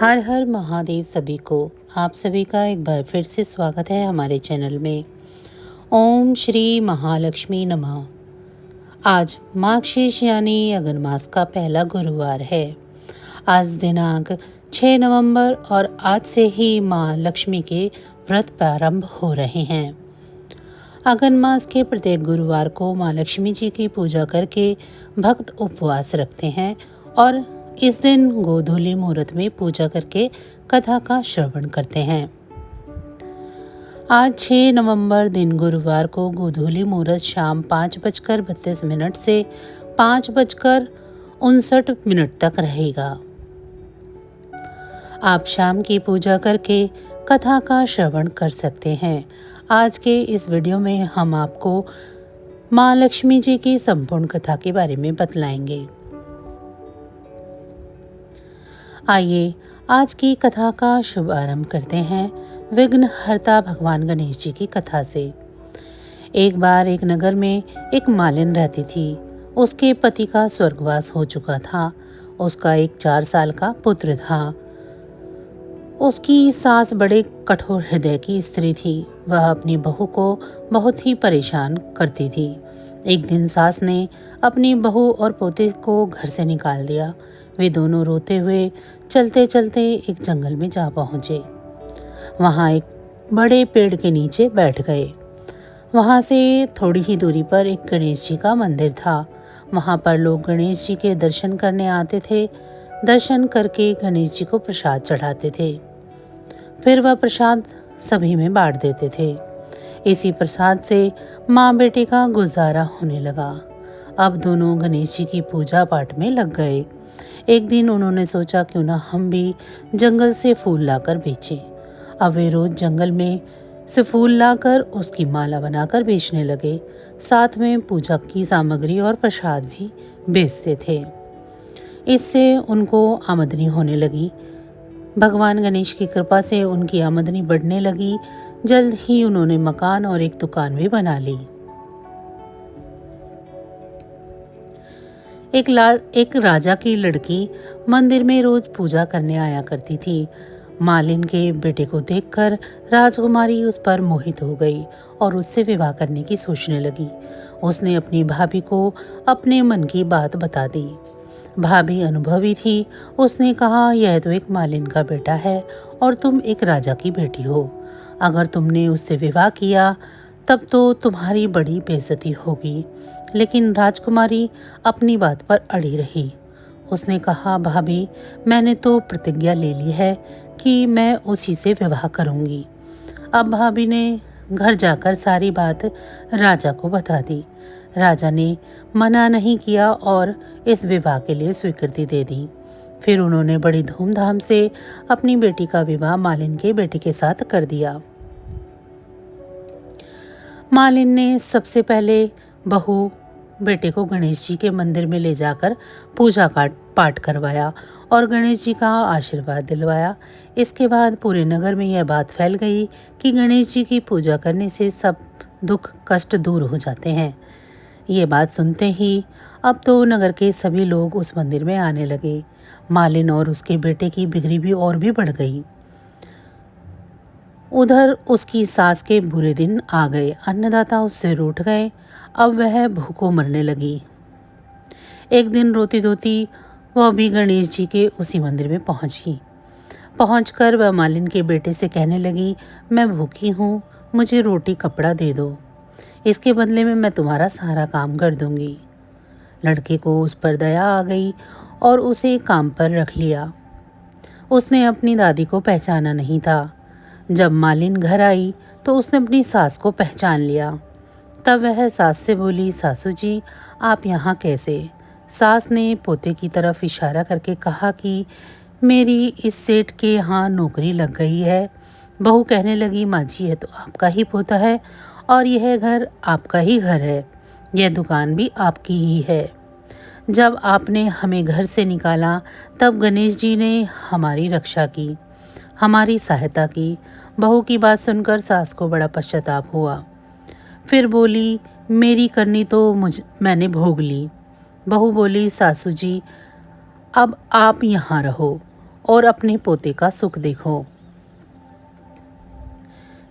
हर हर महादेव सभी को। आप सभी का एक बार फिर से स्वागत है हमारे चैनल में। ओम श्री महालक्ष्मी नमः। आज माघशीर्ष यानी अगन मास का पहला गुरुवार है। आज दिनांक 6 नवंबर और आज से ही माँ लक्ष्मी के व्रत प्रारंभ हो रहे हैं। अगन मास के प्रत्येक गुरुवार को माँ लक्ष्मी जी की पूजा करके भक्त उपवास रखते हैं और इस दिन गोधूली मुहूर्त में पूजा करके कथा का श्रवण करते हैं। आज 6 नवंबर दिन गुरुवार को गोधूली मुहूर्त शाम 5:32 से 5:59 तक रहेगा। आप शाम की पूजा करके कथा का श्रवण कर सकते हैं। आज के इस वीडियो में हम आपको माँ लक्ष्मी जी की संपूर्ण कथा के बारे में बतलाएंगे। आइए आज की कथा का शुभारंभ करते हैं विघ्नहर्ता भगवान गणेश जी की कथा से। एक बार एक नगर में एक मालिन रहती थी। उसके पति का स्वर्गवास हो चुका था। उसका एक 4 साल का पुत्र था। उसकी सास बड़े कठोर हृदय की स्त्री थी। वह अपनी बहू को बहुत ही परेशान करती थी। एक दिन सास ने अपनी बहू और पोते को घर से निकाल दिया। वे दोनों रोते हुए चलते चलते एक जंगल में जा पहुँचे। वहाँ एक बड़े पेड़ के नीचे बैठ गए। वहाँ से थोड़ी ही दूरी पर एक गणेश जी का मंदिर था। वहाँ पर लोग गणेश जी के दर्शन करने आते थे। दर्शन करके गणेश जी को प्रसाद चढ़ाते थे। फिर वह प्रसाद सभी में बांट देते थे। इसी प्रसाद से माँ बेटे का गुजारा होने लगा। अब दोनों गणेश जी की पूजा पाठ में लग गए। एक दिन उन्होंने सोचा क्यों ना हम भी जंगल से फूल लाकर बेचें। अब वे रोज जंगल में से फूल लाकर उसकी माला बनाकर बेचने लगे। साथ में पूजा की सामग्री और प्रसाद भी बेचते थे। इससे उनको आमदनी होने लगी। भगवान गणेश की कृपा से उनकी आमदनी बढ़ने लगी। जल्द ही उन्होंने मकान और एक दुकान भी बना ली। एक राजा की लड़की मंदिर में रोज पूजा करने आया करती थी। मालिन के बेटे को देखकर राजकुमारी उस पर मोहित हो गई और उससे विवाह करने की सोचने लगी। उसने अपनी भाभी को अपने मन की बात बता दी। भाभी अनुभवी थी। उसने कहा, यह तो एक मालिन का बेटा है और तुम एक राजा की बेटी हो। अगर तुमने उससे विवाह किया तब तो तुम्हारी बड़ी बेइज्जती होगी। लेकिन राजकुमारी अपनी बात पर अड़ी रही। उसने कहा, भाभी, मैंने तो प्रतिज्ञा ले ली है कि मैं उसी से विवाह करूंगी। अब भाभी ने घर जाकर सारी बात राजा को बता दी। राजा ने मना नहीं किया और इस विवाह के लिए स्वीकृति दे दी। फिर उन्होंने बड़ी धूमधाम से अपनी बेटी का विवाह मालिन के बेटे के साथ कर दिया। मालिन ने सबसे पहले बहू बेटे को गणेश जी के मंदिर में ले जाकर पूजा पाठ करवाया और गणेश जी का आशीर्वाद दिलवाया। इसके बाद पूरे नगर में यह बात फैल गई कि गणेश जी की पूजा करने से सब दुख कष्ट दूर हो जाते हैं। ये बात सुनते ही अब तो नगर के सभी लोग उस मंदिर में आने लगे। मालिन और उसके बेटे की बिगड़ी भी और भी बढ़ गई। उधर उसकी सास के बुरे दिन आ गए। अन्नदाता उससे रूठ गए। अब वह भूखों मरने लगी। एक दिन रोती धोती वह भी गणेश जी के उसी मंदिर में पहुंची। पहुंचकर वह मालिन के बेटे से कहने लगी, मैं भूखी हूँ, मुझे रोटी कपड़ा दे दो। इसके बदले में मैं तुम्हारा सारा काम कर दूंगी। लड़के को उस पर दया आ गई और उसे काम पर रख लिया। उसने अपनी दादी को पहचाना नहीं था। जब मालिन घर आई तो उसने अपनी सास को पहचान लिया। तब वह सास से बोली, सासू जी, आप यहाँ कैसे? सास ने पोते की तरफ इशारा करके कहा कि मेरी इस सेठ के यहाँ नौकरी लग गई है। बहू कहने लगी, माँ जी, यह तो आपका ही पोता है और यह घर आपका ही घर है। यह दुकान भी आपकी ही है। जब आपने हमें घर से निकाला तब गणेश जी ने हमारी रक्षा की, हमारी सहायता की। बहू की बात सुनकर सास को बड़ा पश्चाताप हुआ। फिर बोली, मेरी करनी तो मैंने भोग ली। बहू बोली, सासू जी, अब आप यहाँ रहो और अपने पोते का सुख देखो।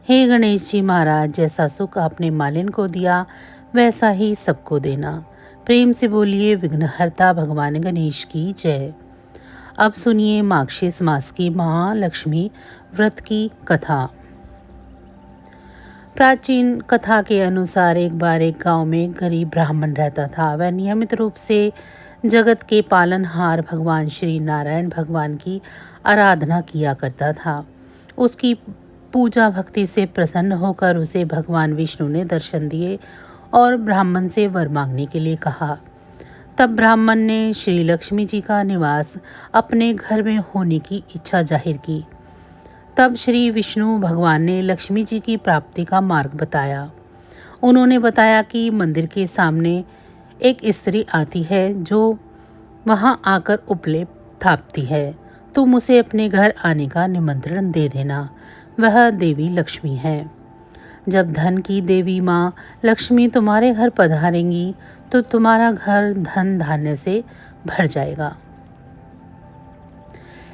हे गणेश जी महाराज, जैसा सुख आपने मालिन को दिया वैसा ही सबको देना। प्रेम से बोलिए विघ्नहर्ता भगवान गणेश की जय। अब सुनिए मार्गशीर्ष मास की महालक्ष्मी व्रत की कथा। प्राचीन कथा के अनुसार एक बार एक गांव में गरीब ब्राह्मण रहता था। वह नियमित रूप से जगत के पालनहार भगवान श्री नारायण भगवान की आराधना किया करता था। उसकी पूजा भक्ति से प्रसन्न होकर उसे भगवान विष्णु ने दर्शन दिए और ब्राह्मण से वर मांगने के लिए कहा। तब ब्राह्मण ने श्री लक्ष्मी जी का निवास अपने घर में होने की इच्छा जाहिर की। तब श्री विष्णु भगवान ने लक्ष्मी जी की प्राप्ति का मार्ग बताया। उन्होंने बताया कि मंदिर के सामने एक स्त्री आती है जो वहां आकर उपलेप थापती है। तुम उसे अपने घर आने का निमंत्रण दे देना। वह देवी लक्ष्मी है। जब धन की देवी माँ लक्ष्मी तुम्हारे घर पधारेंगी तो तुम्हारा घर धन धान्य से भर जाएगा।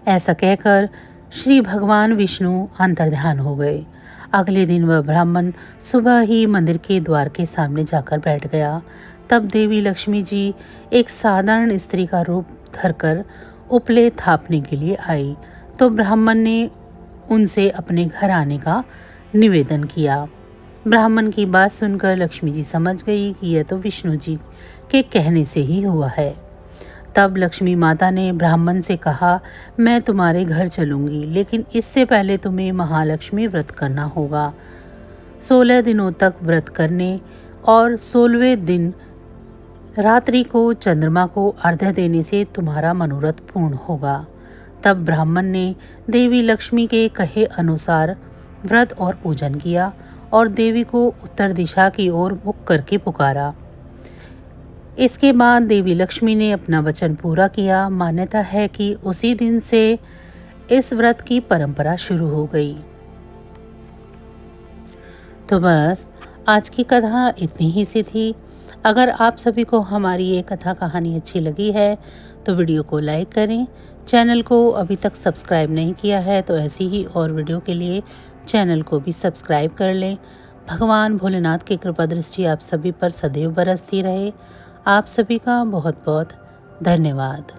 ऐसा कहकर श्री भगवान विष्णु अंतर्ध्यान हो गए। अगले दिन वह ब्राह्मण सुबह ही मंदिर के द्वार के सामने जाकर बैठ गया। तब देवी लक्ष्मी जी एक साधारण स्त्री का रूप धरकर उपले थापने के लिए आई तो ब्राह्मण ने उनसे अपने घर आने का निवेदन किया। ब्राह्मण की बात सुनकर लक्ष्मी जी समझ गई कि यह तो विष्णु जी के कहने से ही हुआ है। तब लक्ष्मी माता ने ब्राह्मण से कहा, मैं तुम्हारे घर चलूंगी, लेकिन इससे पहले तुम्हें महालक्ष्मी व्रत करना होगा। 16 दिनों तक व्रत करने और 16वें दिन रात्रि को चंद्रमा को अर्घ्य देने से तुम्हारा मनोरथ पूर्ण होगा। तब ब्राह्मण ने देवी लक्ष्मी के कहे अनुसार व्रत और पूजन किया और देवी को उत्तर दिशा की ओर मुख करके पुकारा। इसके बाद देवी लक्ष्मी ने अपना वचन पूरा किया। मान्यता है कि उसी दिन से इस व्रत की परंपरा शुरू हो गई। तो बस आज की कथा इतनी ही सी थी। अगर आप सभी को हमारी ये कथा कहानी अच्छी लगी है तो वीडियो को लाइक करें। चैनल को अभी तक सब्सक्राइब नहीं किया है तो ऐसी ही और वीडियो के लिए चैनल को भी सब्सक्राइब कर लें। भगवान भोलेनाथ की कृपा दृष्टि आप सभी पर सदैव बरसती रहे। आप सभी का बहुत बहुत धन्यवाद।